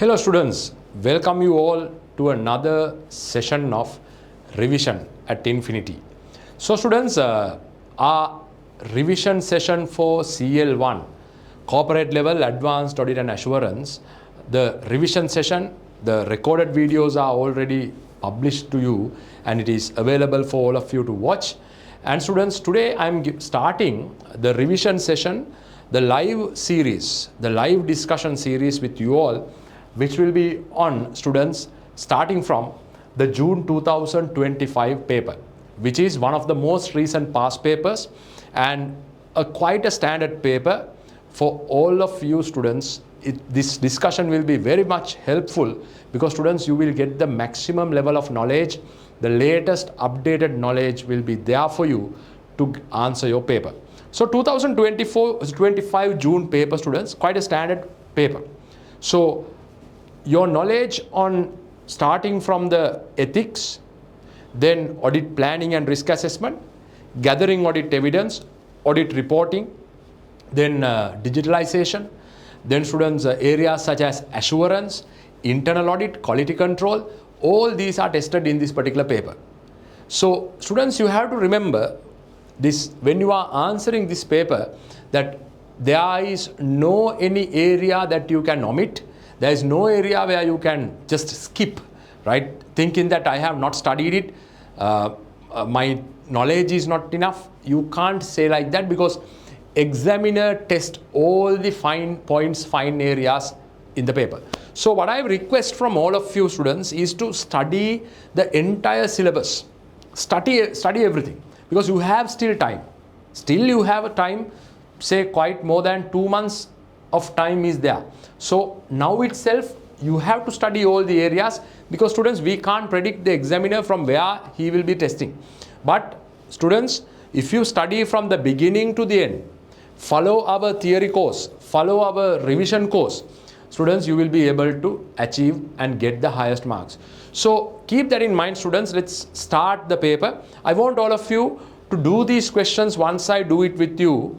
Hello students, welcome you all to another session of revision at Infinity. So students, our revision session for CL1, Corporate Level Advanced Audit and Assurance, the revision session, the recorded videos are already published to you and it is available for all of you to watch. And students, today I'm starting the revision session, the live series, the live discussion series with you all, which will be on students starting from the June 2025 paper, which is one of the most recent past papers and quite a standard paper for all of you students. This discussion will be very much helpful because students, you will get the maximum level of knowledge. The latest updated knowledge will be there for you to answer your paper. So 2024-25 June paper, students, quite a standard paper. So your knowledge on starting from the ethics, then audit planning and risk assessment, gathering audit evidence, audit reporting, then digitalization, then students areas such as assurance, internal audit, quality control, all these are tested in this particular paper. So students, you have to remember this when you are answering this paper, that there is no any area that you can omit. There is no area where you can just skip, right? Thinking that I have not studied it, my knowledge is not enough. You can't say like that because examiner tests all the fine points, fine areas in the paper. So what I request from all of you students is to study the entire syllabus. Study everything because you have still time. Still you have a time, say quite more than 2 months of time is there. So now itself you have to study all the areas because students, we can't predict the examiner from where he will be testing. But students, if you study from the beginning to the end, follow our theory course, follow our revision course, students, you will be able to achieve and get the highest marks. So keep that in mind, students. Let's start the paper. I want all of you to do these questions once I do it with you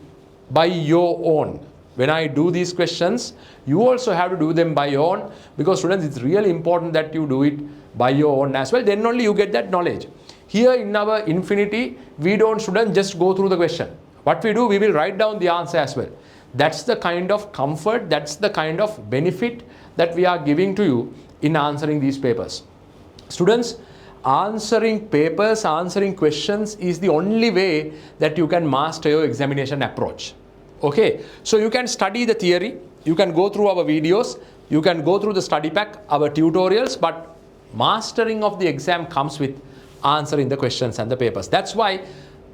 by your own. When I do these questions, you also have to do them by your own because students, it's really important that you do it by your own as well. Then only you get that knowledge. Here in our Infinity, we don't, students, just go through the question. What we do, we will write down the answer as well. That's the kind of comfort, that's the kind of benefit that we are giving to you in answering these papers. Students, answering papers, answering questions is the only way that you can master your examination approach. Okay, so you can study the theory, you can go through our videos, you can go through the study pack, our tutorials, but mastering of the exam comes with answering the questions and the papers. That's why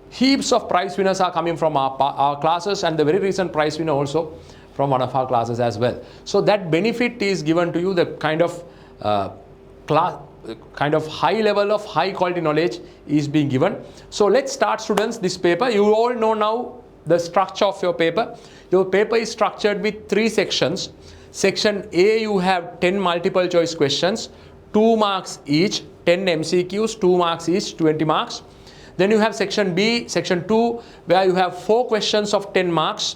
heaps of prize winners are coming from our classes, and the very recent prize winner also from one of our classes as well. So that benefit is given to you, the kind of high level of high quality knowledge is being given. So let's start, students, this paper. You all know now the structure of your paper. Your paper is structured with 3 sections. Section A, you have 10 multiple choice questions, 2 marks each, 10 MCQs, 2 marks each, 20 marks. Then you have section B, section 2, where you have 4 questions of 10 marks,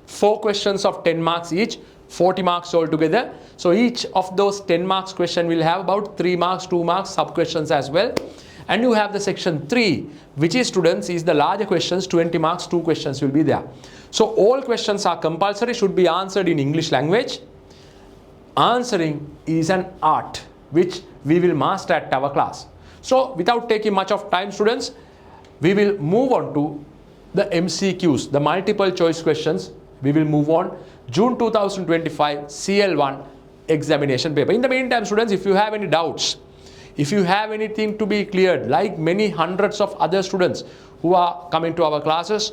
4 questions of 10 marks each, 40 marks altogether. So each of those 10 marks question will have about 3 marks, 2 marks, sub questions as well. And you have the section 3, which is, students, is the larger questions, 20 marks, 2 questions will be there. So all questions are compulsory, should be answered in English language. Answering is an art which we will master at our class. So without taking much of time, students, we will move on to the MCQs, the multiple choice questions. We will move on. June 2025 CL1 examination paper. In the meantime, students, if you have any doubts, if you have anything to be cleared, like many hundreds of other students who are coming to our classes,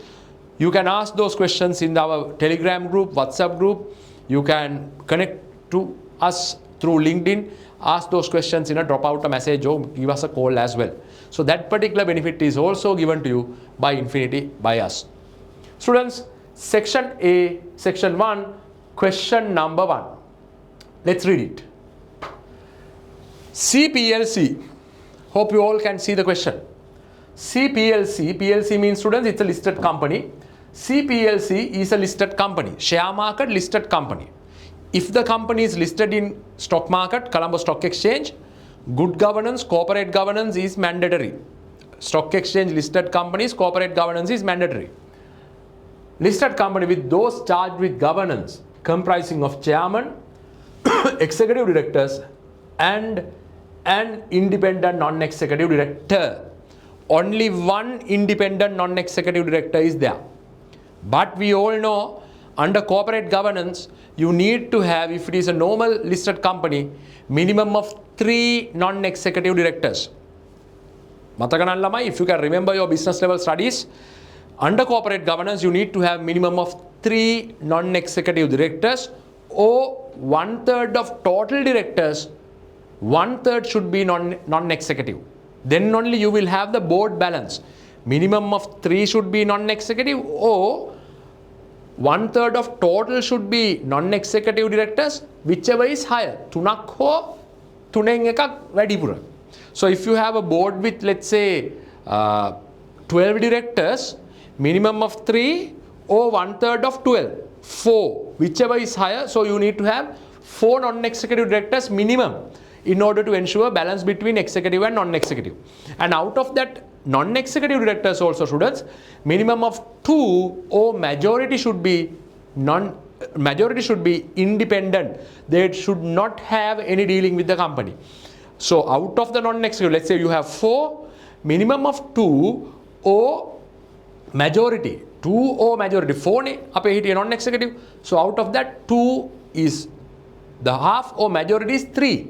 you can ask those questions in our Telegram group, WhatsApp group. You can connect to us through LinkedIn, ask those questions in a drop out a message or give us a call as well. So that particular benefit is also given to you by Infinity, by us. Students, section A, section 1, question number 1. Let's read it. CPLC. Hope you all can see the question. CPLC, PLC means, students, it's a listed company. CPLC is a listed company, share market listed company. If the company is listed in stock market, Colombo Stock Exchange, good governance, corporate governance is mandatory. Stock exchange listed companies, corporate governance is mandatory. Listed company with those charged with governance comprising of chairman, executive directors and an independent non-executive director. Only one independent non-executive director is there. But we all know under corporate governance, you need to have, if it is a normal listed company, minimum of 3 non-executive directors. If you can remember your business level studies, under corporate governance, you need to have minimum of 3 non-executive directors or 1/3 of total directors, 1/3 should be non-executive. Then only you will have the board balance. Minimum of 3 should be non-executive or 1/3 of total should be non-executive directors, whichever is higher. Tunak ho, tunen ekak වැඩිපුර. So if you have a board with, let's say, 12 directors, minimum of 3 or 1/3 of 12, 4, whichever is higher. So you need to have 4 non-executive directors minimum in order to ensure balance between executive and non-executive. And out of that non-executive directors also, students, minimum of 2 or majority should be independent. They should not have any dealing with the company. So out of the non-executive, let's say you have 4, minimum of 2 or majority. 2 or majority. 4 is non-executive. So out of that, 2 is the half or majority is 3.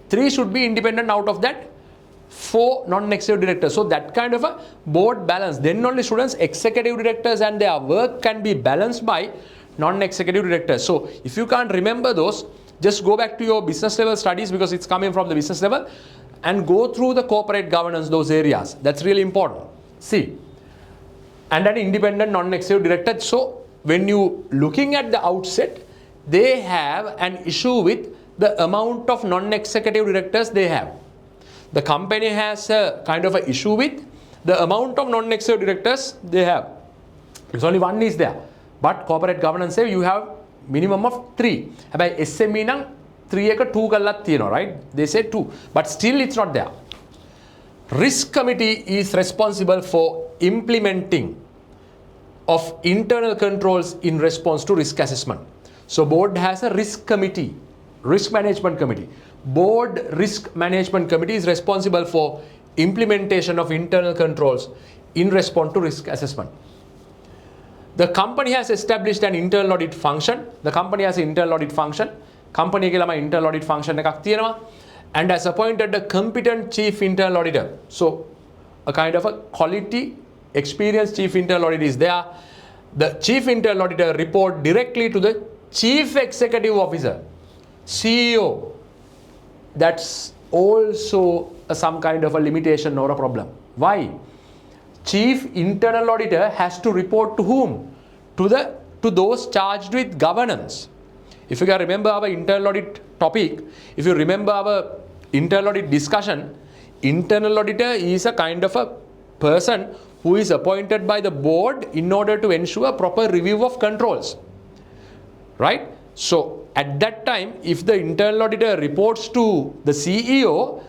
3 should be independent out of that 4 non-executive directors. So that kind of a board balance. Then only, students, executive directors and their work can be balanced by non-executive directors. So if you can't remember those, just go back to your business level studies because it's coming from the business level and go through the corporate governance, those areas. That's really important. See, and an independent non-executive director. So when you looking at the outset, they have an issue with the amount of non-executive directors they have. The company has a kind of an issue with the amount of non-executive directors they have. Because only one is there. But corporate governance say you have minimum of 3. About SME nang 3 එක 2 කළා තියෙනවා, right? They say 2. But still it's not there. Risk committee is responsible for implementing of internal controls in response to risk assessment. So board has a risk committee, risk management committee. Board risk management committee is responsible for implementation of internal controls in response to risk assessment. The company has established an internal audit function. The company has an internal audit function. Company එකේ ළමයි internal audit function එකක් තියෙනවා. And has appointed a competent chief internal auditor. So a kind of a quality experienced chief internal auditor is there. The chief internal auditor report directly to the chief executive officer, CEO. That's also some kind of a limitation or a problem. Why? Chief internal auditor has to report to whom? To those charged with governance. If you can remember our internal audit topic, if you remember our internal audit discussion, internal auditor is a kind of a person who is appointed by the board in order to ensure proper review of controls. Right? So at that time, if the internal auditor reports to the CEO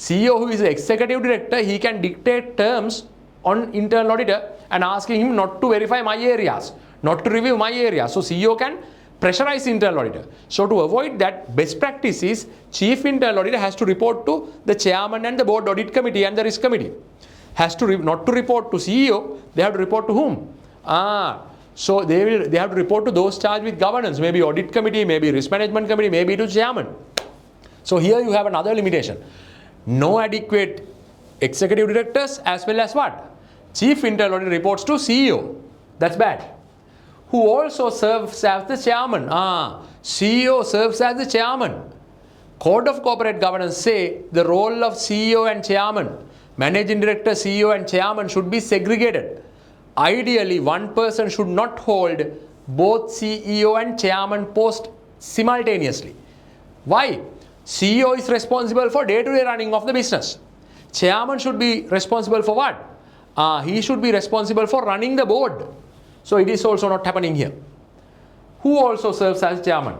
who is the executive director, he can dictate terms on internal auditor and asking him not to verify my areas, not to review my areas. So CEO can pressurize internal auditor. So to avoid that, best practice is chief internal auditor has to report to the chairman and the board audit committee and the risk committee. Has to not to report to CEO, they have to report to whom? So they have to report to those charged with governance, maybe audit committee, maybe risk management committee, maybe to chairman. So here you have another limitation. No adequate executive directors as well as what? Chief internal auditor reports to CEO. That's bad. Who also serves as the chairman. CEO serves as the chairman. Code of Corporate Governance say the role of CEO and chairman, managing director, CEO and chairman should be segregated. Ideally, one person should not hold both CEO and chairman post simultaneously. Why? CEO is responsible for day-to-day running of the business. Chairman should be responsible for what? He should be responsible for running the board. So it is also not happening here. Who also serves as chairman?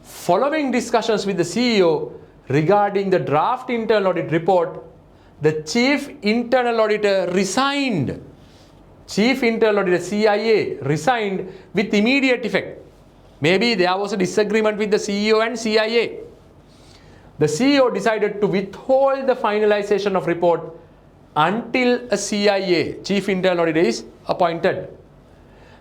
Following discussions with the CEO regarding the draft internal audit report, the chief internal auditor resigned. Chief internal auditor CIA resigned with immediate effect. Maybe there was a disagreement with the CEO and CIA. The CEO decided to withhold the finalization of report until a CIA, chief internal auditor, is appointed.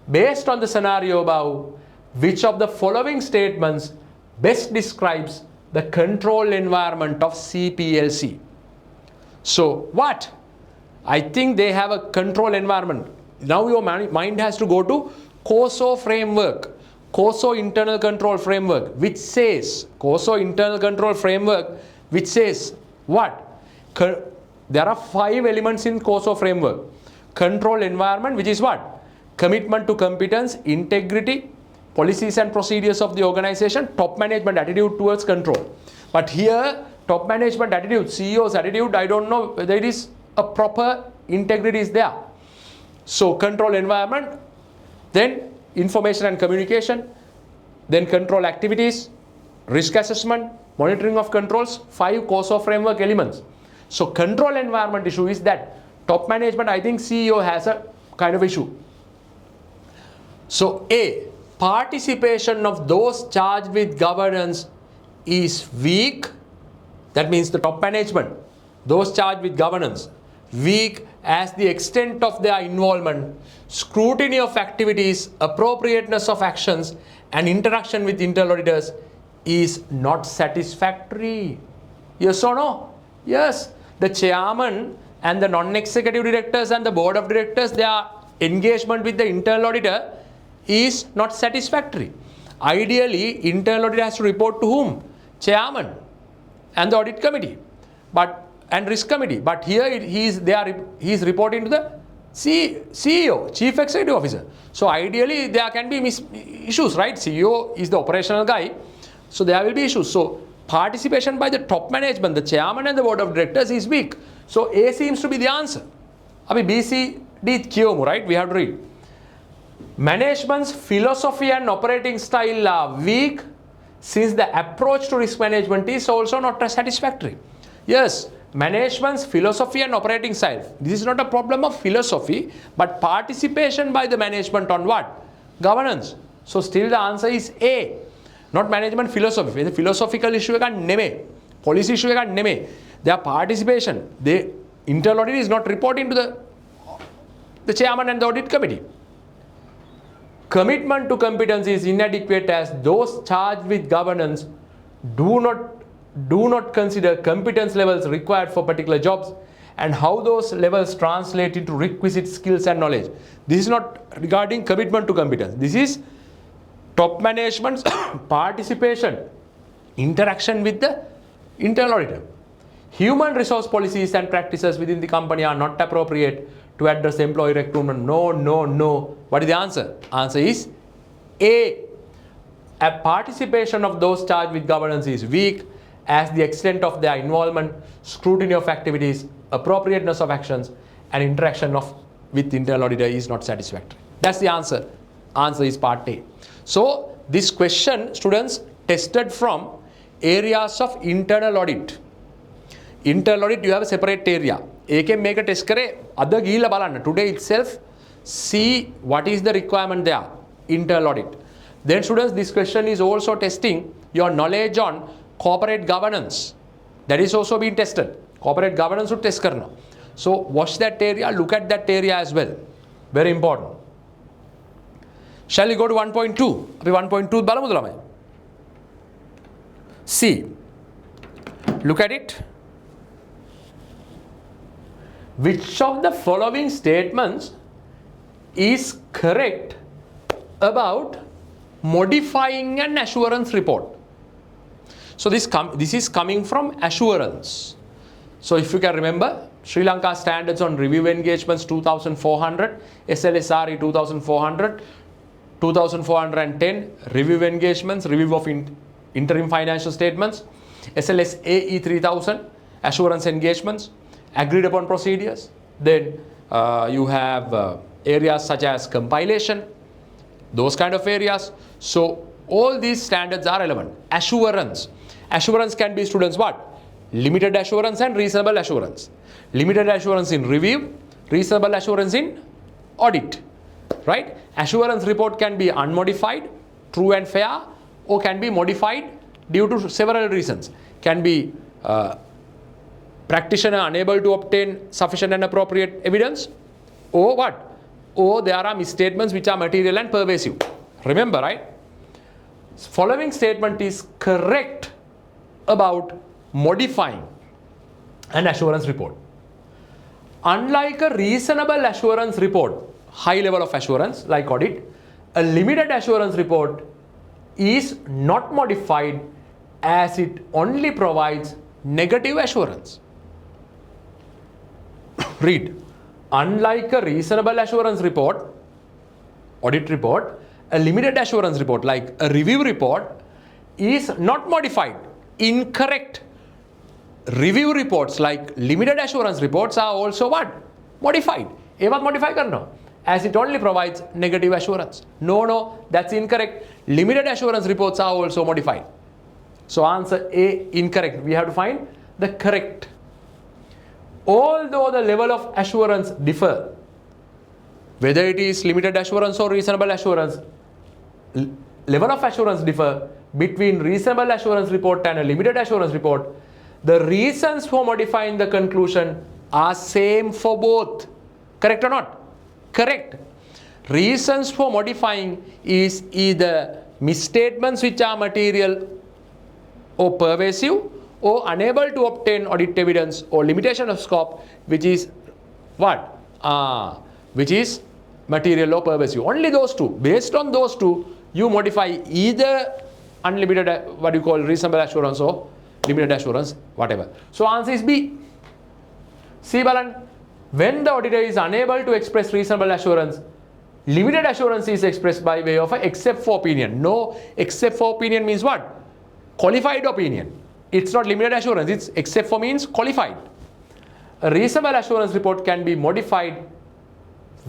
Based on the scenario above, which of the following statements best describes the control environment of CPLC? So what? I think they have a control environment. Now your mind has to go to CASO framework, CASO internal control framework, which says, CASO internal control framework, which says what? There are 5 elements in CASO framework. Control environment, which is what? Commitment to competence, integrity, policies and procedures of the organization, top management attitude towards control. But here, top management attitude, CEO's attitude, I don't know whether it is a proper integrity is there. So control environment, then information and communication, then control activities, risk assessment, monitoring of controls, 5 CASO framework elements. So control environment issue is that top management, I think CEO has a kind of issue. So A, participation of those charged with governance is weak. That means the top management, those charged with governance, weak as the extent of their involvement, scrutiny of activities, appropriateness of actions, and interaction with internal auditors is not satisfactory. Yes or no? Yes. The chairman and the non-executive directors and the board of directors, their engagement with the internal auditor is not satisfactory. Ideally, internal auditor has to report to whom? Chairman and the audit committee, and risk committee. But here he is reporting to the CEO, chief executive officer. So ideally there can be issues, right? CEO is the operational guy, so there will be issues. So participation by the top management, the chairman and the board of directors is weak. So A seems to be the answer. Abhi B, C, D, Q, right? We have to read. Management's philosophy and operating style are weak since the approach to risk management is also not satisfactory. Yes, management's philosophy and operating style. This is not a problem of philosophy, but participation by the management on what? Governance. So still the answer is A. Not management philosophy. The philosophical issue එකක් නෙමෙයි. Policy issue එකක් නෙමෙයි. Their participation. The internal audit is not reporting to the chairman and the audit committee. Commitment to competence is inadequate as those charged with governance do not consider competence levels required for particular jobs and how those levels translate into requisite skills and knowledge. This is not regarding commitment to competence. This is top management's participation, interaction with the internal auditor. Human resource policies and practices within the company are not appropriate to address employee recruitment. No. What is the answer? Answer is A. A participation of those charged with governance is weak as the extent of their involvement, scrutiny of activities, appropriateness of actions, and interaction with internal auditor is not satisfactory. That's the answer. Answer is part A. So this question, students, tested from areas of internal audit. Internal audit, you have a separate area. ඒකෙන් මේක test කරේ අද ගිහිල්ලා බලන්න. Today itself see what is the requirement there. Internal audit. Then students, this question is also testing your knowledge on corporate governance. That is also being tested. Corporate governance would test karna. So watch that area, look at that area as well. Very important. Shall we go to 1.2? අපි 1.2 බලමුද ළමයි? See. Look at it. Which of the following statements is correct about modifying an assurance report? So this is coming from assurance. So if you can remember, Sri Lanka standards on review engagements 2400, SLSRE 2400, 2410 review engagements, review of interim financial statements, SLSAE 3000 assurance engagements, agreed upon procedures. Then you have areas such as compilation, those kind of areas. So All these standards are relevant. Assurance. Assurance can be, students, what? Limited assurance and reasonable assurance. Limited assurance in review, reasonable assurance in audit. Right? Assurance report can be unmodified, true and fair, or can be modified due to several reasons. Can be practitioner unable to obtain sufficient and appropriate evidence, or what? Or there are misstatements which are material and pervasive. Remember, right? Following statement is correct about modifying an assurance report. Unlike a reasonable assurance report, high level of assurance like audit, a limited assurance report is not modified as it only provides negative assurance. Read. Unlike a reasonable assurance report, audit report, a limited assurance report like a review report is not modified. Incorrect. Review reports like limited assurance reports are also what? Modified. Evat modify karna, as it only provides negative assurance. No, that's incorrect. Limited assurance reports are also modified. So answer A, incorrect. We have to find the correct. Although the level of assurance differ, whether it is limited assurance or reasonable assurance, level of assurance differ between reasonable assurance report and a limited assurance report, the reasons for modifying the conclusion are same for both. Correct or not? Correct. Reasons for modifying is either misstatements which are material or pervasive, or unable to obtain audit evidence, or limitation of scope, which is what? Which is material or pervasive. Only those two. Based on those two, you modify either unlimited, what you call reasonable assurance, or limited assurance, whatever. So answer is B. See, Balan, when the auditor is unable to express reasonable assurance, limited assurance is expressed by way of a except for opinion. No, except for opinion means what? Qualified opinion. It's not limited assurance, it's except for means qualified. A reasonable assurance report can be modified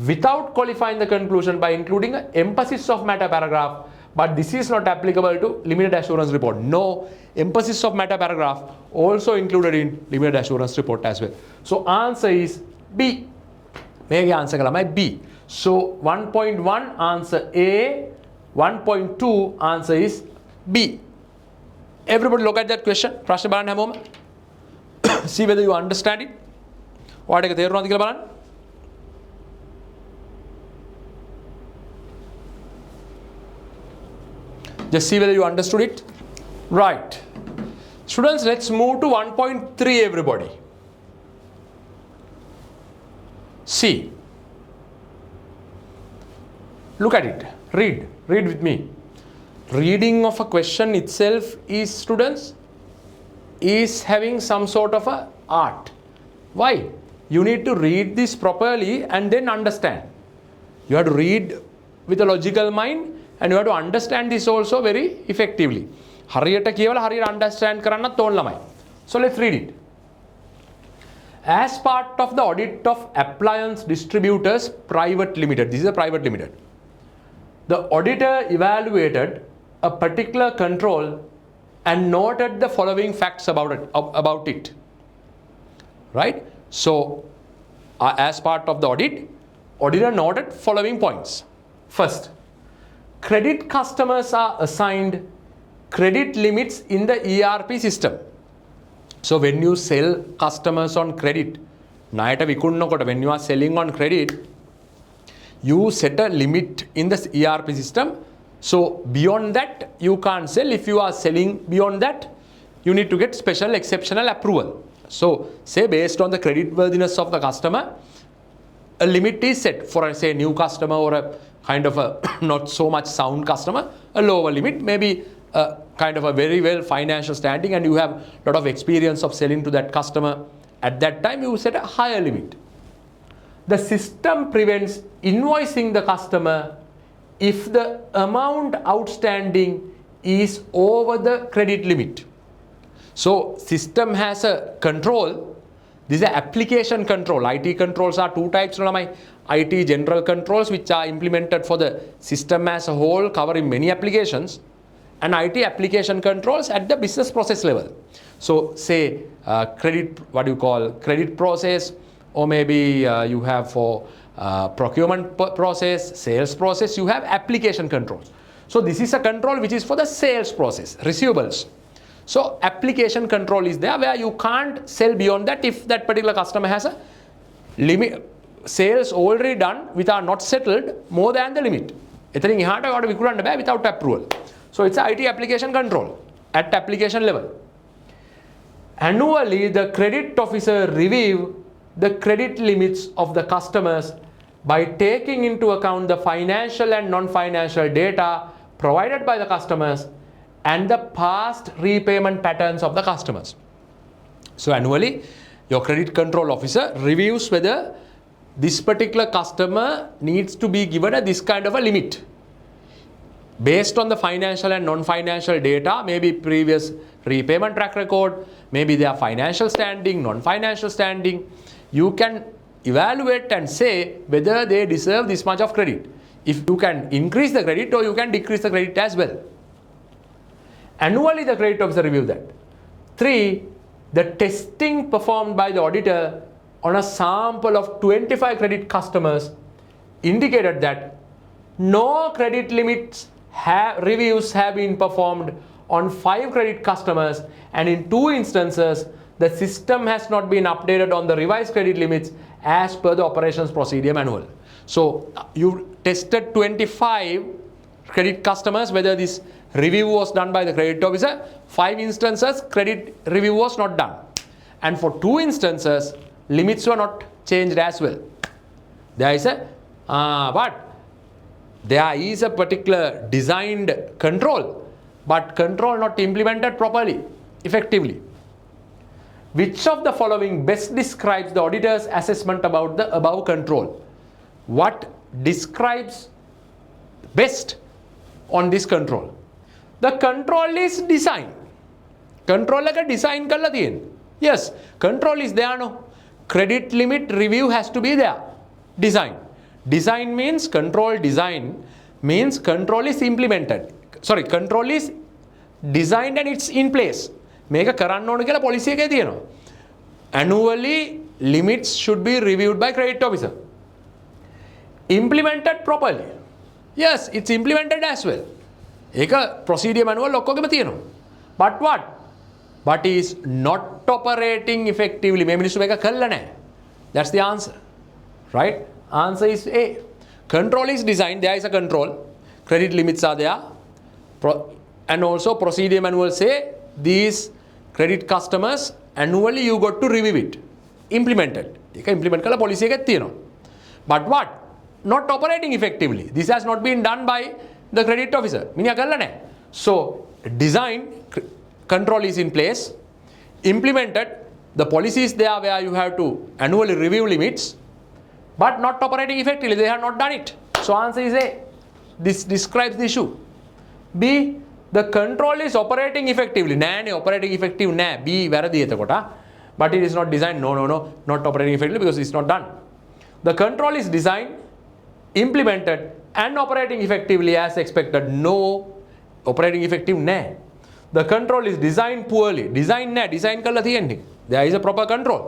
without qualifying the conclusion by including an emphasis of matter paragraph, but this is not applicable to limited assurance report. No, emphasis of matter paragraph also included in limited assurance report as well. So answer is B. Mege answer kalamai B. So 1.1 answer A, 1.2 answer is B. Everybody look at that question. ප්‍රශ්න බලන්න හැමෝම. See whether you understand it. ඔයාලට ඒක තේරුණාද කියලා බලන්න. Just see whether you understood it. Right. Students, let's move to 1.3 everybody. See. Look at it. Read. Read with me. Reading of a question itself is, students, is having some sort of a art. Why? You need to read this properly and then understand. You have to read with a logical mind and you have to understand this also very effectively. හරියට කියවලා හරියට understand කරන්නත් ඕන ළමයි. So let's read it. As part of the audit of Appliance Distributors Private Limited, this is a private limited, the auditor evaluated a particular control and noted the following facts about it. Right? So, as part of the audit, auditor noted following points. First, credit customers are assigned credit limits in the ERP system. So, when you sell customers on credit, when you are selling on credit, you set a limit in the ERP system. So beyond that, you can't sell. If you are selling beyond that, you need to get special exceptional approval. So say based on the credit worthiness of the customer, a limit is set for, say, a new customer or a kind of a not so much sound customer, a lower limit, maybe a kind of a very well financial standing, and you have a lot of experience of selling to that customer. At that time, you set a higher limit. The system prevents invoicing the customer if the amount outstanding is over the credit limit. So system has a control. This is an application control. IT controls are two types. IT general controls, which are implemented for the system as a whole, covering many applications. and IT application controls at the business process level. So say credit, what do you call, credit process, or maybe you have for procurement process, sales process, you have application controls. So this is a control which is for the sales process, receivables. So application control is there where you can't sell beyond that if that particular customer has a limit, sales already done which are not settled more than the limit. එතනින් එහාට ඔයාලට විකුණන්න බෑ without approval. So it's a IT application control at application level. Annually, the credit officer review the credit limits of the customers by taking into account the financial and non-financial data provided by the customers and the past repayment patterns of the customers. So annually, your credit control officer reviews whether this particular customer needs to be given this kind of a limit. Based on the financial and non-financial data, maybe previous repayment track record, maybe their financial standing, non-financial standing, you can evaluate and say whether they deserve this much of credit. If you can increase the credit or you can decrease the credit as well. Annually, the credit officer reviews that. 3. The testing performed by the auditor on a sample of 25 credit customers indicated that no credit limits reviews have been performed on 5 credit customers, and in 2 instances the system has not been updated on the revised credit limits as per the operations procedure manual. So you tested 25 credit customers whether this review was done by the credit officer. 5 instances credit review was not done, and for 2 instances limits were not changed as well. There is a but there is a particular designed control, but control not implemented properly, effectively. Which of the following best describes the auditor's assessment about the above control? What describes best on this control? The control is design. Control එක design කරලා තියෙන්නේ. Yes, control is there no. Credit limit review has to be there. Design. Design means control design means control is implemented. Sorry, control is designed and it's in place. මේක කරන්න ඕන කියලා policy එකේ තියෙනවා. Annually limits should be reviewed by credit officer. Implemented properly. Yes, it's implemented as well. ඒක procedure manual ඔක්කොගෙම තියෙනවා. But what? But is not operating effectively. මේ මිනිස්සු මේක කළා නැහැ. That's the answer. Right? Answer is A. Control is designed. There is a control. Credit limits are there. And also procedure manual say these credit customers annually you got to review it. Implemented. ඒක implement කළා policy එකක් තියෙනවා. But what? Not operating effectively. This has not been done by the credit officer. මිනිහා කළා නැහැ. So design control is in place. Implemented. The policy is there where you have to annually review limits, but not operating effectively. They have not done it. So answer is A. This describes the issue. B. The control is operating effectively. නෑනේ operating effective නෑ. B වැරදි එතකොට. But it is not designed. No. Not operating effectively because it's not done. The control is designed, implemented and operating effectively as expected. No, operating effective නෑ. The control is designed poorly. Design නෑ. Design කරලා තියෙන්නේ. There is a proper control.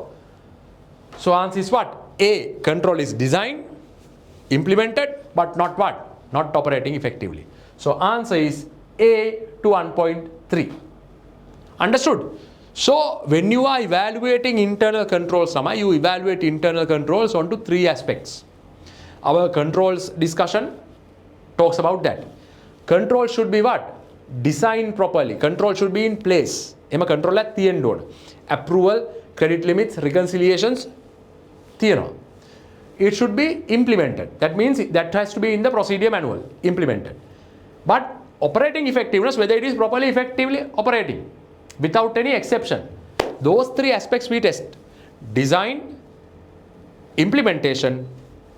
So answer is what? A. Control is designed, implemented, but not what? Not operating effectively. So answer is A to 1.3. Understood? So when you are evaluating internal controls, you evaluate internal controls onto 3 aspects. Our controls discussion talks about that. Control should be what? Designed properly. Control should be in place. එම control එකක් තියෙන්න ඕන. Approval, credit limits, reconciliations තියෙනවා. It should be implemented. That means that has to be in the procedure manual. Implemented. But operating effectiveness, whether it is properly effectively operating without any exception. Those 3 aspects we test. Design, implementation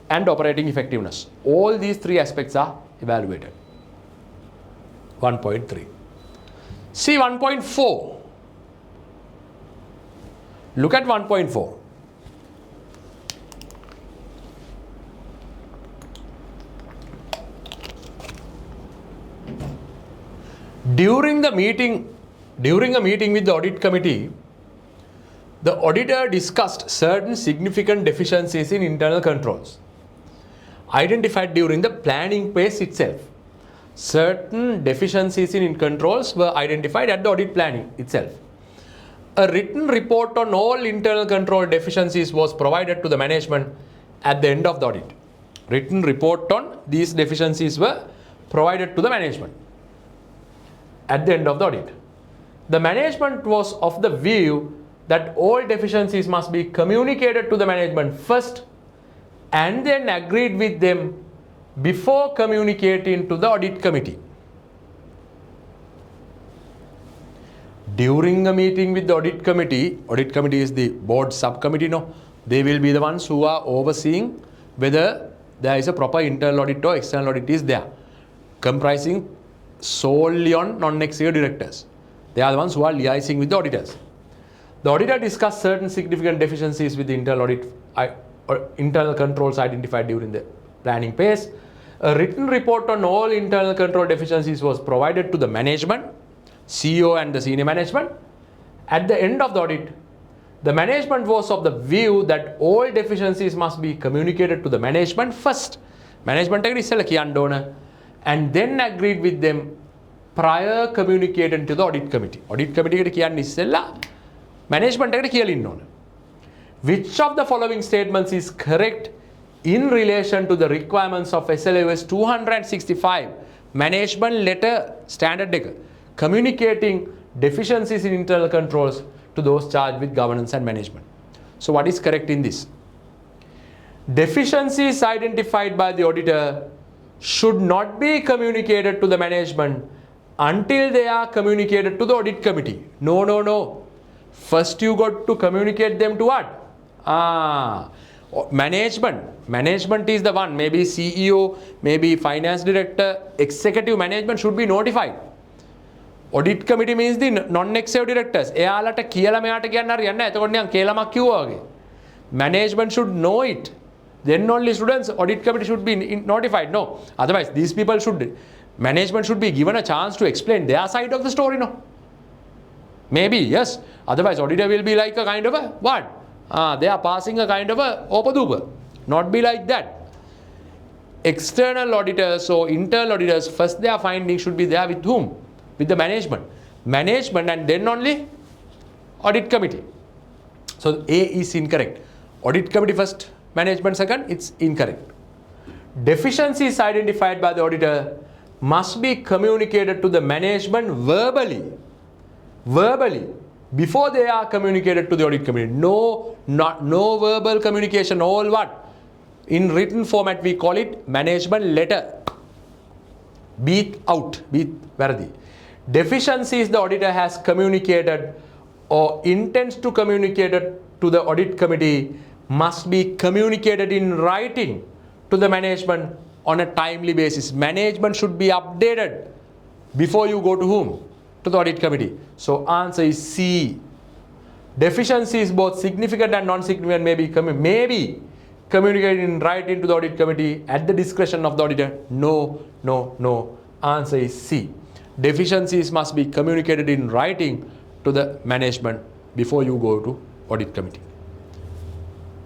and operating effectiveness. All these 3 aspects are evaluated. 1.3. See 1.4. Look at 1.4. During a meeting with the audit committee, the auditor discussed certain significant deficiencies in internal controls identified during the planning phase itself. Certain deficiencies in controls were identified at the audit planning itself. A written report on all internal control deficiencies was provided to the management at the end of the audit. Written report on these deficiencies were provided to the management at the end of the audit. The management was of the view that all deficiencies must be communicated to the management first and then agreed with them before communicating to the audit committee. During a meeting with the audit committee is the board subcommittee, no? They will be the ones who are overseeing whether there is a proper internal audit or external audit is there, comprising solely on non-executive directors. They are the ones who are liaising with the auditors. The auditor discussed certain significant deficiencies with the internal audit or internal controls identified during the planning phase. A written report on all internal control deficiencies was provided to the management, CEO and the senior management. At the end of the audit, the management was of the view that all deficiencies must be communicated to the management first. Management and then agreed with them prior communicated to the audit committee. Audit committee management which of the following statements is correct in relation to the requirements of SLOS 265 management letter standard deck communicating deficiencies in internal controls to those charged with governance and management. So what is correct in this? Deficiencies identified by the auditor should not be communicated to the management until they are communicated to the audit committee. No. First you got to communicate them to what? Management is the one, maybe CEO, maybe finance director, executive management should be notified. Audit committee means the non-executive directors. Management should know it. Then only students, audit committee should be notified. No, otherwise these people management should be given a chance to explain their side of the story. No, maybe yes. Otherwise auditor will be like a kind of a what? They are passing a kind of a opa-dupa. Not be like that. External auditors or internal auditors, first their findings should be there with whom? With the management. Management and then only audit committee. So A is incorrect. Audit committee first, management second, it's incorrect. Deficiencies identified by the auditor must be communicated to the management verbally before they are communicated to the audit committee. No verbal communication. All what? In written format we call it management letter. Beat out. Beat varadi. Deficiencies the auditor has communicated or intends to communicate to the audit committee must be communicated in writing to the management on a timely basis. Management should be updated before you go to whom? To the audit committee. So answer is C. Deficiencies both significant and non-significant may be communicated in writing to the audit committee at the discretion of the auditor. No. Answer is C. Deficiencies must be communicated in writing to the management before you go to audit committee.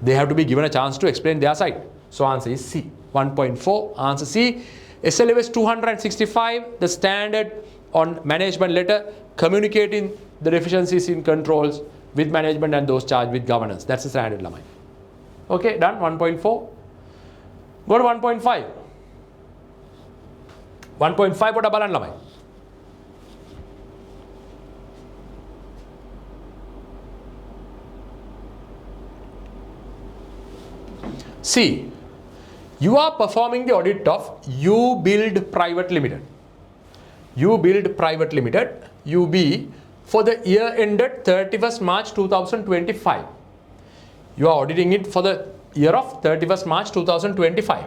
They have to be given a chance to explain their side. So answer is C. 1.4, answer C. SLOS 265, the standard on management letter communicating the deficiencies in controls with management and those charged with governance. That's the standard lamai. Okay, done. 1.4. Go to 1.5. 1.5 what balan lamai. See, you are performing the audit of You Build Private Limited. You Build Private Limited, UB, for the year ended 31st March 2025. You are auditing it for the year of 31st March 2025.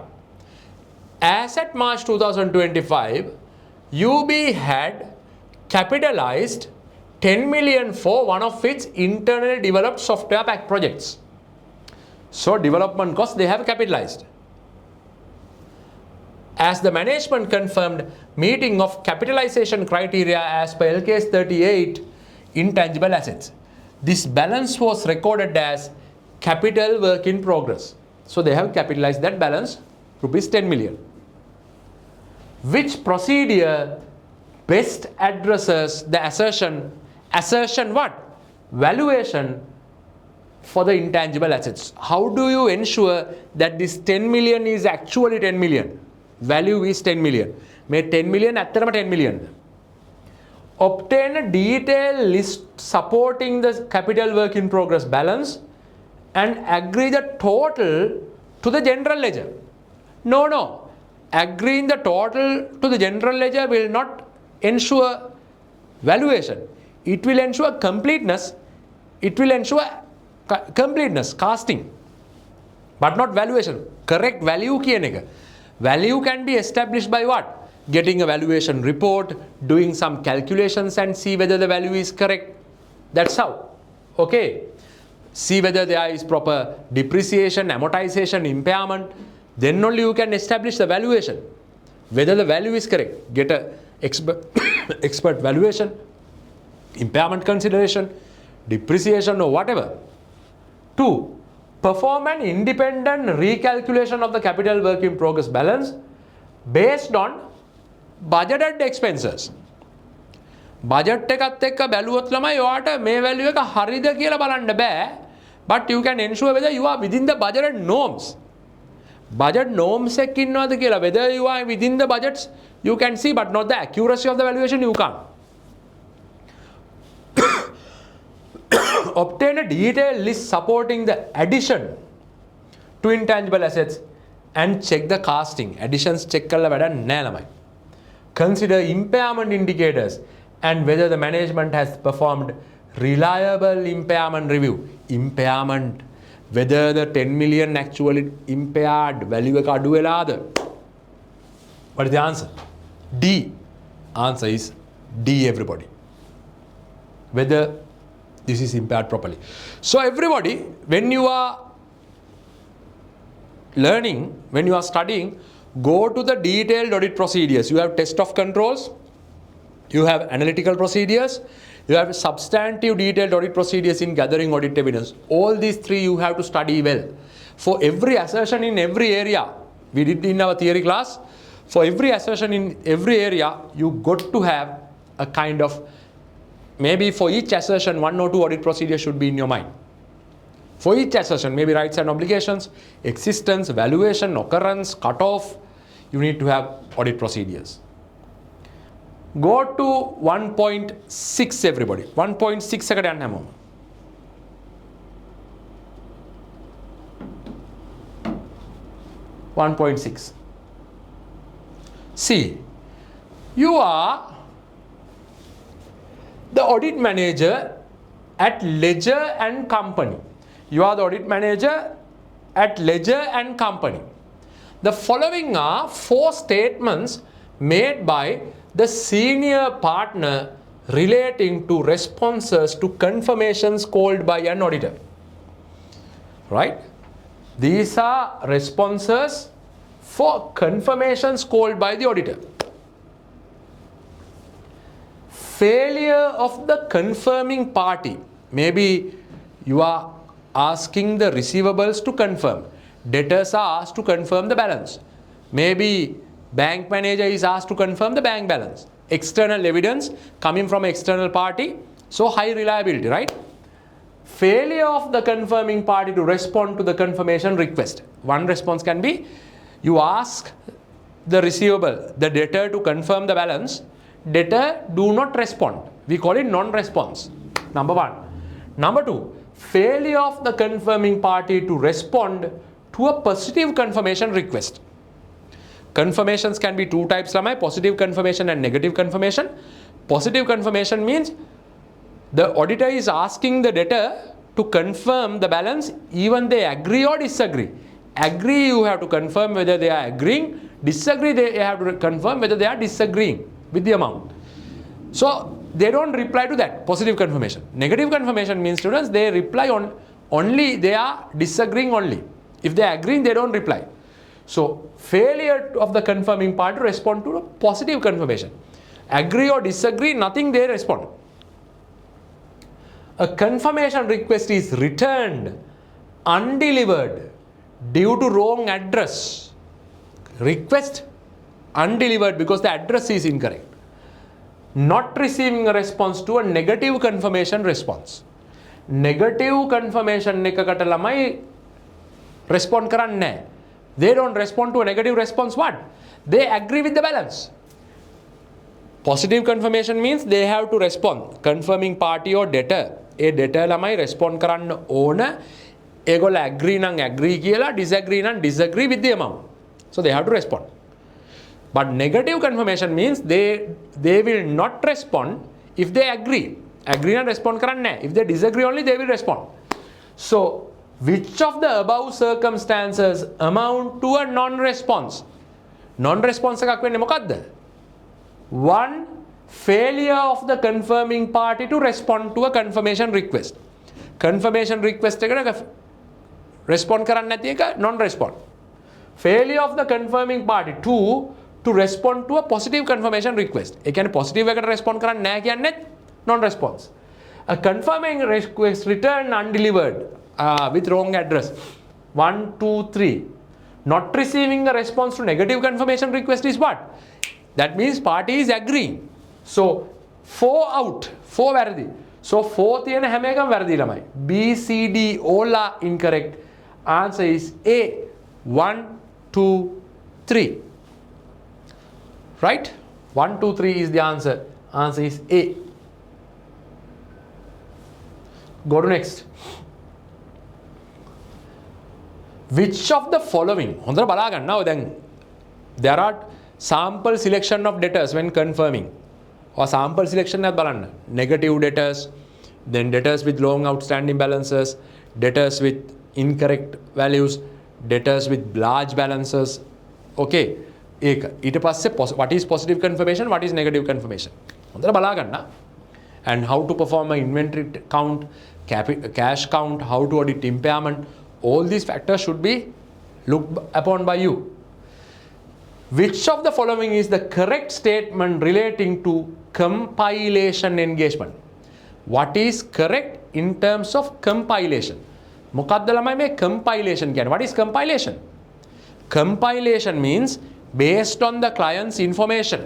As at March 2025, UB had capitalized 10 million for one of its internally developed software pack projects. So development costs they have capitalized. as the management confirmed meeting of capitalization criteria as per LKS 38 intangible assets. This balance was recorded as capital work in progress. So they have capitalized that balance, rupees 10 million. Which procedure best addresses the assertion what? Valuation for the intangible assets. How do you ensure that this 10 million is actually 10 million? Value is 10 million. May 10 million ඇත්තටම 10 million. Obtain a detailed list supporting the capital work in progress balance and agree the total to the general ledger. No. Agreeing the total to the general ledger will not ensure valuation. It will ensure completeness. It will ensure completeness, casting, but not valuation. Correct value කියන එක. Value can be established by what? Getting a valuation report, doing some calculations and see whether the value is correct. That's how. Okay. See whether there is proper depreciation, amortization, impairment. Then only you can establish the valuation. Whether the value is correct. Get a expert valuation, impairment consideration, depreciation or whatever. 2. Perform an independent recalculation of the capital work in progress balance based on budgeted expenses. Budget එකත් එක්ක බැලුවොත් ළමයි ඔයාට මේ value එක හරිද කියලා බලන්න බෑ. But you can ensure whether you are within the budgeted norms. Budget norms එකක් ඉන්නවද කියලා, whether you are within the budgets you can see, but not the accuracy of the valuation you can't. Obtain a detailed list supporting the addition to intangible assets and check the casting. Additions check කරලා වැඩක් නෑ ළමයි. Consider impairment indicators and whether the management has performed reliable impairment review. Impairment, whether the 10 million actually impaired value එක අඩු වෙලාද? What is the answer? D. Answer is D, everybody. Whether this is impaired properly. So everybody, when you are learning, when you are studying, go to the detailed audit procedures. You have test of controls, you have analytical procedures, you have substantive detailed audit procedures in gathering audit evidence. All these three you have to study well. For every assertion in every area, we did in our theory class, for every assertion in every area, you got to have a kind of, maybe for each assertion, 1 or 2 audit procedures should be in your mind. For each assertion, maybe rights and obligations, existence, valuation, occurrence, cutoff, you need to have audit procedures. Go to 1.6 everybody. 1.6 එකට යන්න හැමෝම. 1.6. See, you are the audit manager at Ledger and Company. You are the audit manager at Ledger and Company. The following are 4 statements made by the senior partner relating to responses to confirmations called by an auditor. Right? These are responses for confirmations called by the auditor. Failure of the confirming party. Maybe you are asking the receivables to confirm. Debtors are asked to confirm the balance. Maybe bank manager is asked to confirm the bank balance. External evidence coming from external party. So high reliability, right? Failure of the confirming party to respond to the confirmation request. One response can be, you ask the receivable, the debtor to confirm the balance. Debtor do not respond. We call it non-response. Number 1. Number 2, failure of the confirming party to respond to a positive confirmation request. Confirmations can be 2 types, positive confirmation and negative confirmation. Positive confirmation means the auditor is asking the debtor to confirm the balance even they agree or disagree. Agree, you have to confirm whether they are agreeing. Disagree, they have to confirm whether they are disagreeing with the amount. So they don't reply to that positive confirmation. Negative confirmation means, students, they reply on only, they are disagreeing only. If they are agreeing, they don't reply. So failure of the confirming party to respond to a positive confirmation. Agree or disagree, nothing, they respond. A confirmation request is returned undelivered due to wrong address. Request undelivered because the address is incorrect. Not receiving a response to a negative confirmation response. Negative confirmation එකකට ළමයි respond කරන්නේ නැහැ. They don't respond to a negative response. What? They agree with the balance. Positive confirmation means they have to respond. Confirming party or debtor. A debtor ළමයි respond කරන්න ඕන. ඒගොල්ලෝ agree නම් agree කියලා, disagree නම් disagree with the amount. So they have to respond. But negative confirmation means they will not respond if they agree. Agree and respond කරන්නේ නැහැ. If they disagree only, they will respond. So which of the above circumstances amount to a non-response? Non-response එකක් වෙන්නේ මොකද්ද? 1. Failure of the confirming party to respond to a confirmation request. Confirmation request එකට respond කරන්නේ නැති එක non-respond. Failure of the confirming party to respond to a positive confirmation request. ඒ කියන්නේ positive එකට respond කරන්නේ නැහැ කියන්නේ non-response. A confirming request returned undelivered with wrong address. 1, 2, 3. Not receiving a response to negative confirmation request is what? That means party is agreeing. So 4 out. 4 වැරදි. So 4 තියෙන හැම එකම වැරදි ළමයි. B, C, D all are incorrect. Answer is A. 1, 2, 3. Right? 1, 2, 3 is the answer. Answer is A. Go to next. Which of the following? හොඳට බලා ගන්නවා දැන් there are sample selection of debtors when confirming. Or sample selection එකක් බලන්න. Negative debtors, then debtors with long outstanding balances, debtors with incorrect values, debtors with large balances. Okay. ඒක ඊට පස්සේ what is positive confirmation, what is negative confirmation. හොඳට බලා ගන්න. And how to perform an inventory count, cash count, how to audit impairment. All these factors should be looked upon by you. Which of the following is the correct statement relating to compilation engagement? What is correct in terms of compilation? මොකක්ද ළමයි මේ compilation කියන්නේ? What is compilation? Compilation means based on the client's information.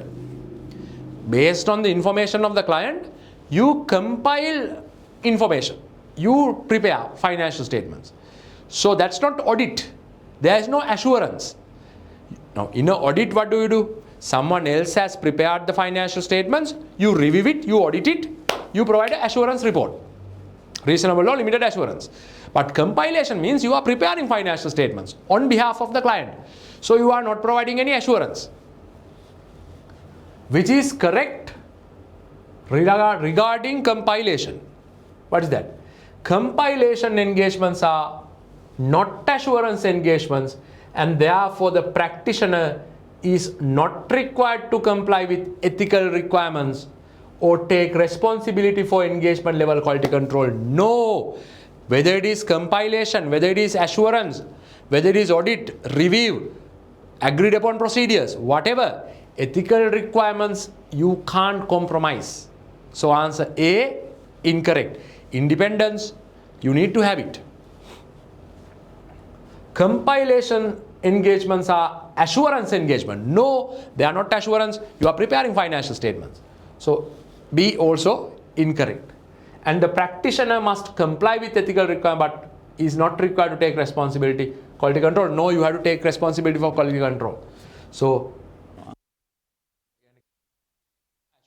Based on the information of the client, you compile information. You prepare financial statements. So that's not audit. There is no assurance. Now in an audit, what do? Someone else has prepared the financial statements. You review it, you audit it, you provide an assurance report. Reasonable or limited assurance. But compilation means you are preparing financial statements on behalf of the client. So you are not providing any assurance. Which is correct regarding compilation? What is that? Compilation engagements are not assurance engagements, and therefore the practitioner is not required to comply with ethical requirements or take responsibility for engagement level quality control. No. Whether it is compilation, whether it is assurance, whether it is audit, review, agreed upon procedures, whatever, ethical requirements you can't compromise. So answer A, incorrect. Independence, you need to have it. Compilation engagements are assurance engagement. No, they are not assurance. You are preparing financial statements. So B also incorrect. And the practitioner must comply with ethical requirement but is not required to take responsibility. Quality control, no, you have to take responsibility for quality control. So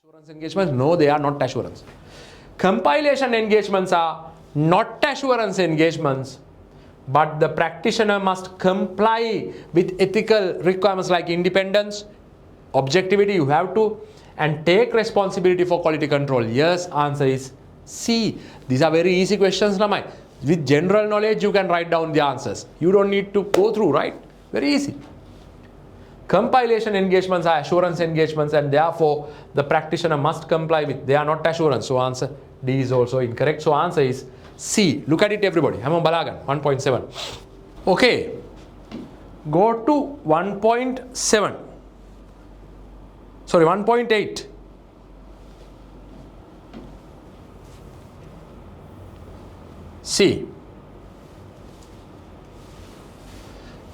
assurance engagements, no, they are not assurance. Compilation engagements are not assurance engagements, but the practitioner must comply with ethical requirements like independence, objectivity, you have to, and take responsibility for quality control. Yes, answer is C. These are very easy questions, Ramai. With general knowledge, you can write down the answers. You don't need to go through, right? Very easy. Compilation engagements are assurance engagements, and therefore the practitioner must comply with. They are not assurance. So answer D is also incorrect. So answer is C. Look at it, everybody. Hamon Balagan 1.7. Okay. go to 1.7. Sorry, 1.8. See,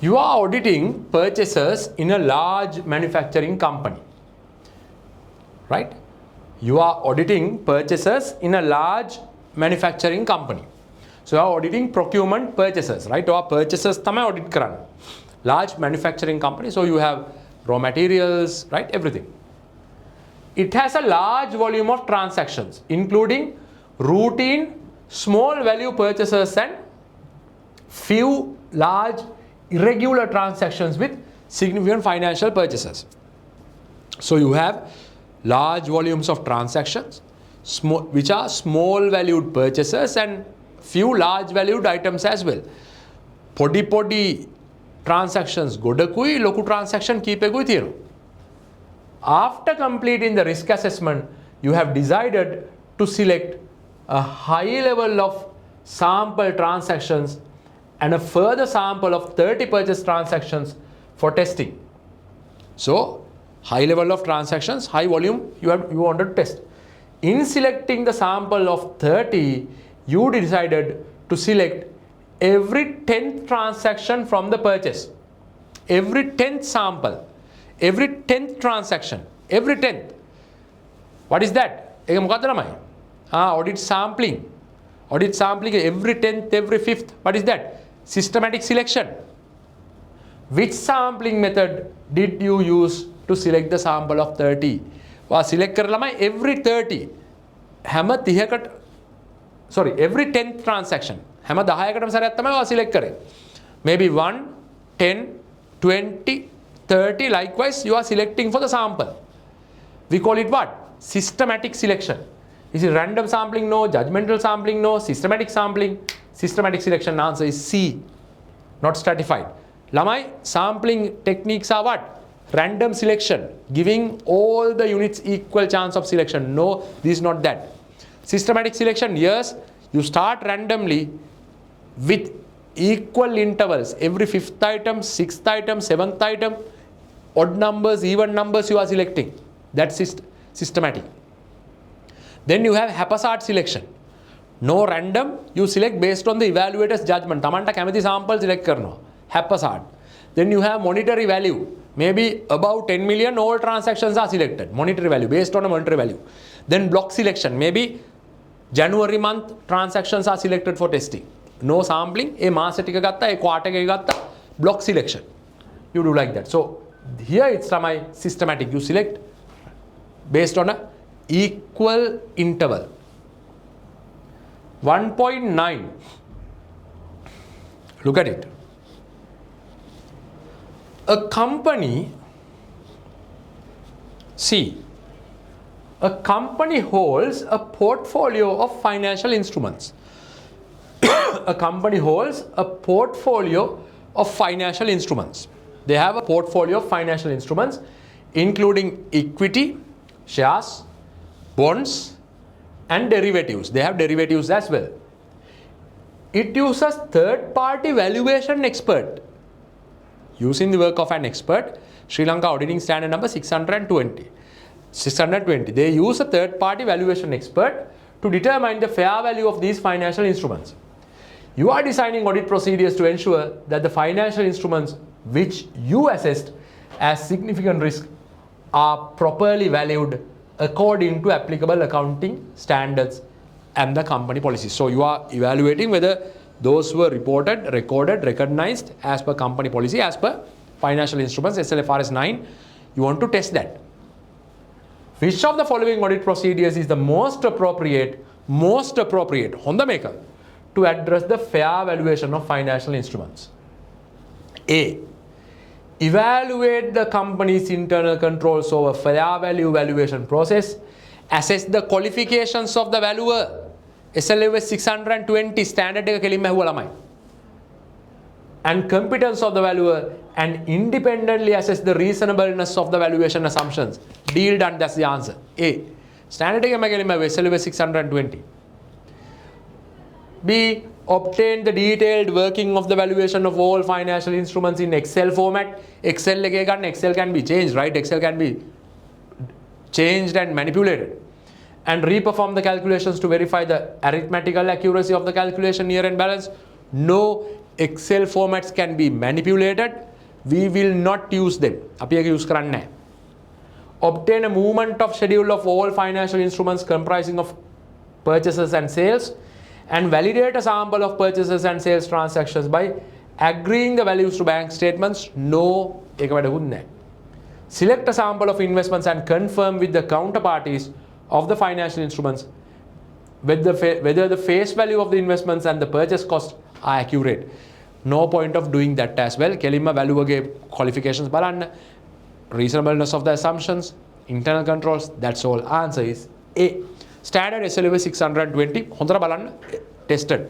you are auditing purchases in a large manufacturing company, right? You are auditing purchases in a large manufacturing company. So you are auditing procurement purchases, right? Or purchases thamai audit karanne. Large manufacturing company, so you have raw materials, right? Everything. It has a large volume of transactions, including routine small value purchases and few large irregular transactions with significant financial purchases. So you have large volumes of transactions, which are small valued purchases and few large valued items as well. Podi transactions godakui, loku transaction keepekui thiyenu. After completing the risk assessment, you have decided to select a high level of sample transactions and a further sample of 30 purchase transactions for testing. So, high level of transactions, high volume, you wanted to test. In selecting the sample of 30, you decided to select every 10th transaction from the purchase. Every 10th sample, every 10th transaction, every 10th. What is that? Audit sampling. Audit sampling every 10th, every 5th. What is that? Systematic selection. Which sampling method did you use to select the sample of 30? Select every 30. Every 10th transaction. Select maybe 1, 10, 20, 30. Likewise, you are selecting for the sample. We call it what? Systematic selection. Is it random sampling? No. Judgmental sampling? No. Systematic sampling? Systematic selection answer is C. Not stratified. Lamai, sampling techniques are what? Random selection. Giving all the units equal chance of selection. No, this is not that. Systematic selection, yes, you start randomly with equal intervals. Every 5th item, 6th item, 7th item, odd numbers, even numbers you are selecting. That's systematic. Then you have haphazard selection. No random, you select based on the evaluator's judgment. Tamanta kamati sample select karno. Haphazard. Then you have monetary value. Maybe above 10 million, all transactions are selected. Monetary value, based on a monetary value. Then block selection. Maybe January month transactions are selected for testing. No sampling. A maasa tika gatta, a quarter gatta. Block selection. You do like that. So here it's systematic. You select based on a equal interval. 1.9. Look at it. A company, see, a company holds a portfolio of financial instruments. A company holds a portfolio of financial instruments. They have a portfolio of financial instruments, including equity, shares, bonds, and derivatives. They have derivatives as well. It uses third-party valuation expert. Using the work of an expert, Sri Lanka Auditing Standard number 620. They use a third-party valuation expert to determine the fair value of these financial instruments. You are designing audit procedures to ensure that the financial instruments which you assessed as significant risk are properly valued according to applicable accounting standards and the company policies. So you are evaluating whether those were reported, recorded, recognized as per company policy, as per financial instruments, SLFRS 9. You want to test that. Which of the following audit procedures is the most appropriate, Honda maker, to address the fair valuation of financial instruments? A. Evaluate the company's internal controls over fair value valuation process. Assess the qualifications of the valuer. SLFRS 620 standard එක කෙලින්ම ඇහුවා ළමයි. And competence of the valuer, and independently assess the reasonableness of the valuation assumptions. Deal done, that's the answer. A. Standard එක කෙලින්ම ඇහුවා SLFRS 620. B. Obtain the detailed working of the valuation of all financial instruments in Excel format. Excel can be changed, right? Excel can be changed and manipulated. And reperform the calculations to verify the arithmetical accuracy of the calculation year-end balance. No Excel formats can be manipulated. We will not use them. Obtain a movement of schedule of all financial instruments comprising of purchases and sales, and validate a sample of purchases and sales transactions by agreeing the values to bank statements. No. Select a sample of investments and confirm with the counterparties of the financial instruments whether the face value of the investments and the purchase cost are accurate. No point of doing that as well. Kelima value qualifications balanna, reasonableness of the assumptions, internal controls. That's all. Answer is A. Standard SLV 620. Hondara balanna tested.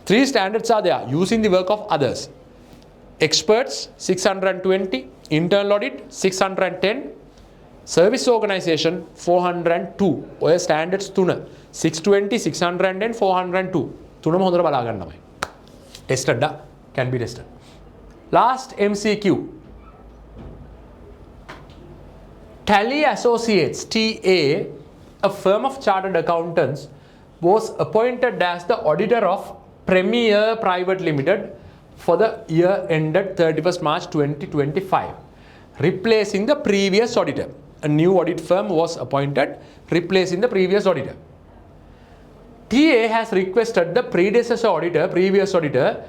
3 standards are there using the work of others. Experts 620, internal audit 610, service organization 402. ඔය standards 3 620, 610, 402. තුනම හොඳට බලා ගන්නමයි. Tested can be tested. Last MCQ. Tally Associates TA, a firm of chartered accountants, was appointed as the auditor of Premier Private Limited for the year ended 31st March 2025, replacing the previous auditor. A new audit firm was appointed, replacing the previous auditor. TA has requested the previous auditor,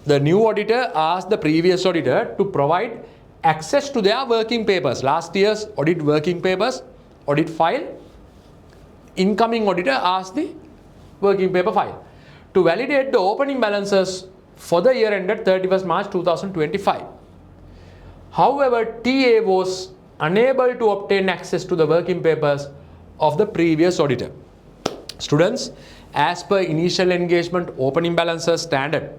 the new auditor asked the previous auditor to provide access to their working papers, last year's audit working papers, audit file. Incoming auditor asked the working paper file to validate the opening balances for the year ended 31st March 2025. However, TA was unable to obtain access to the working papers of the previous auditor. Students, as per initial engagement opening balances standard,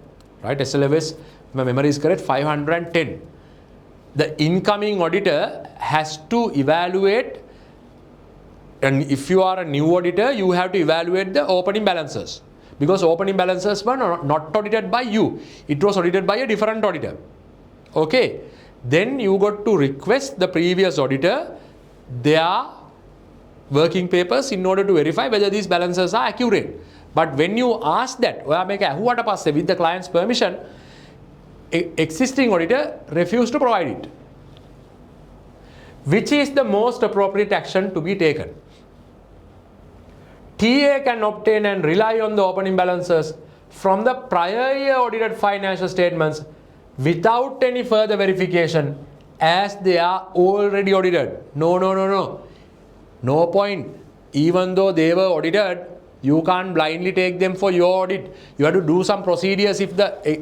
right, SLFS, if my memory is correct, 510. The incoming auditor has to evaluate, and if you are a new auditor, you have to evaluate the opening balances, because opening balances were not audited by you. It was audited by a different auditor. Okay. Then you got to request the previous auditor their working papers in order to verify whether these balances are accurate. But when you ask that, with the client's permission, existing auditor refused to provide it. Which is the most appropriate action to be taken? TA can obtain and rely on the opening balances from the prior year audited financial statements without any further verification, as they are already audited. No point. Even though they were audited, you can't blindly take them for your audit. You have to do some procedures if the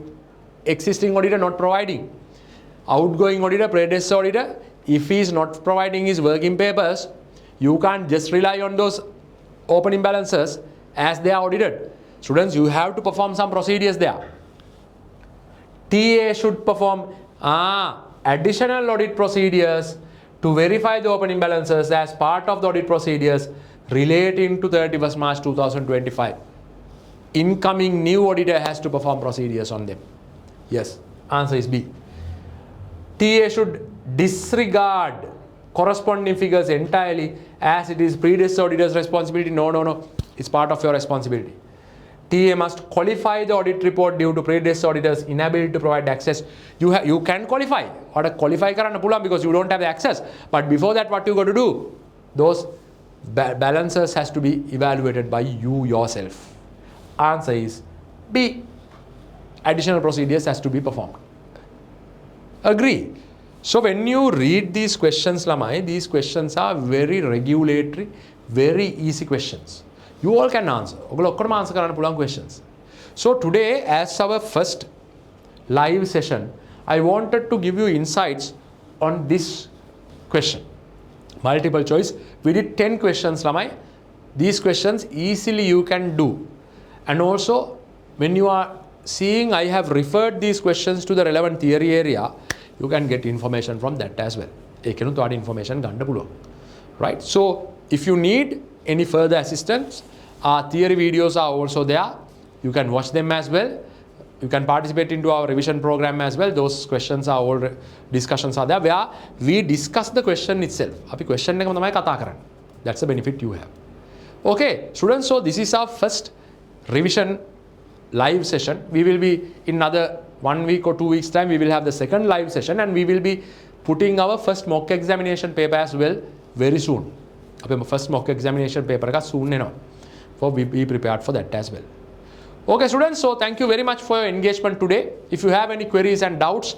existing auditor not providing. Outgoing auditor, predecessor auditor, if he is not providing his working papers, you can't just rely on those opening balances as they are audited. Students, you have to perform some procedures there. TA should perform additional audit procedures to verify the opening balances as part of the audit procedures relating to 31st March 2025. Incoming new auditor has to perform procedures on them. Yes, answer is B. TA should disregard corresponding figures entirely as it is predecessor auditor's responsibility. No, it's part of your responsibility. TA must qualify the audit report due to predecessor auditor's inability to provide access. You can qualify or qualify because you don't have the access. But before that, what you got to do? Those balances has to be evaluated by you yourself. Answer is B. Additional procedures has to be performed. Agree? So when you read these questions, Lamai, these questions are very regulatory, very easy questions. You all can answer. Answer questions. So today, as our first live session, I wanted to give you insights on this question. Multiple choice. We did 10 questions, Lamai. These questions easily you can do. And also, when you are seeing, I have referred these questions to the relevant theory area, you can get information from that as well. Information, right? So if you need any further assistance, our theory videos are also there. You can watch them as well. You can participate into our revision program as well. Those questions are all, discussions are there where we discuss the question itself. අපි question එකම තමයි කතා කරන්නේ. That's the benefit you have. Okay, students, so this is our first revision live session. We will be in another 1 week or 2 weeks time, we will have the second live session, and we will be putting our first mock examination paper as well very soon. Our first mock examination paper ka soon enawa. For be prepared for that as well. Okay, students, so thank you very much for your engagement today. If you have any queries and doubts,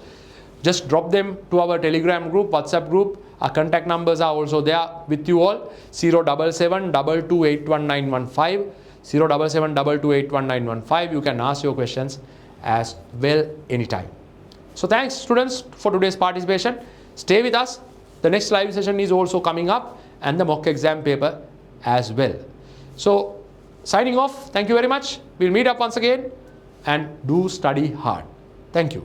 just drop them to our Telegram group, WhatsApp group. Our contact numbers are also there with you all. 077 22811915, 077 22811915. You can ask your questions as well anytime. So thanks, students, for today's participation. Stay with us. The next live session is also coming up, and the mock exam paper as well. So signing off. Thank you very much. We'll meet up once again, and do study hard. Thank you.